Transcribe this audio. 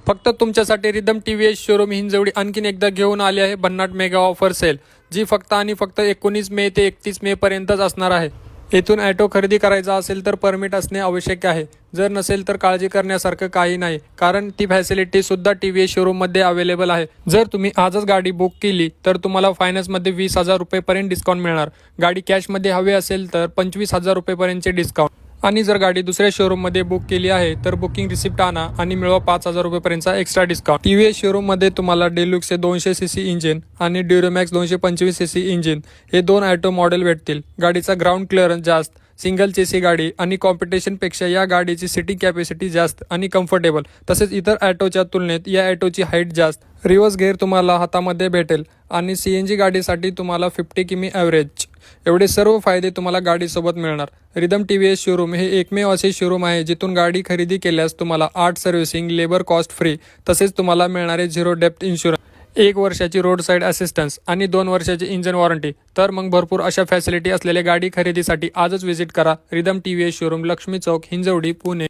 फक्त तुमच्यासाठी rhythm TVS showroom Hinjawadi आणखीन एकदा घेऊन आले आहे भन्नाट मेगा ऑफर सेल, जी फक्त आणि फक्त 19 मे ते 31 मे पर्यंतच असणार आहे। येथून ऑटो खरेदी करायचा असेल तर परमिट असणे आवश्यक आहे। जर नसेल तर काळजी करण्यासारखं काही नाही, कारण ती फॅसिलिटी सुद्धा TVS शोरूम मध्ये अवेलेबल आहे। जर तुम्ही आजच गाडी बुक केली तर तुम्हाला फायनान्स मध्ये 20,000 रुपयेपर्यंत डिस्काउंट मिळणार। गाडी कॅश मध्ये हवी असेल तर 25,000 रुपयेपर्यंतचे डिस्काउंट। आणि जर गाडी दुसऱ्या शोरूम मध्ये बुक केली आहे तर बुकिंग रिसिप्ट आणा आणि मिळवा 5,000 रुपयेपर्यंतचा एक्स्ट्रा डिस्काउंट। TVS शोरूम मध्ये तुम्हाला डिलुक्स 200 सीसी इंजिन आणि ड्युरोमॅक्स 225 सीसी इंजिन हे दोन ऑटो मॉडेल भेटतील। गाडीचा ग्राउंड क्लिअरन्स जास्त, सिंगल चेसी गाडी आणि कॉम्पिटिशन पेक्षा या गाडीची सिटिंग कॅपॅसिटी जास्त आणि कम्फर्टेबल। तसेच इतर ऑटोच्या तुलनेत या ऑटोची हाईट जास्त। रिव्हर्स गिअर तुम्हाला हातामध्ये भेटेल आणि CNG गाडीसाठी तुम्हाला 50 किमी ॲव्हरेज। एवढे सर्व फायदे तुम्हाला गाडीसोबत मिळणार। रिदम TVS शोरूम हे एकमेव असे शोरूम आहे जिथून गाडी खरेदी केल्यास तुम्हाला 8 सर्व्हिसिंग, लेबर कॉस्ट फ्री, तसेच तुम्हाला मिळणारे 0 डेप्थ इन्शुरन्स, 1 वर्षाची रोड साईड असिस्टन्स आणि 2 वर्षाची इंजन वॉरंटी। तर मग भरपूर अशा फॅसिलिटी असलेल्या गाडी खरेदीसाठी आजच व्हिजिट करा रिदम TVS शोरूम, लक्ष्मी चौक, हिंजवडी, पुणे।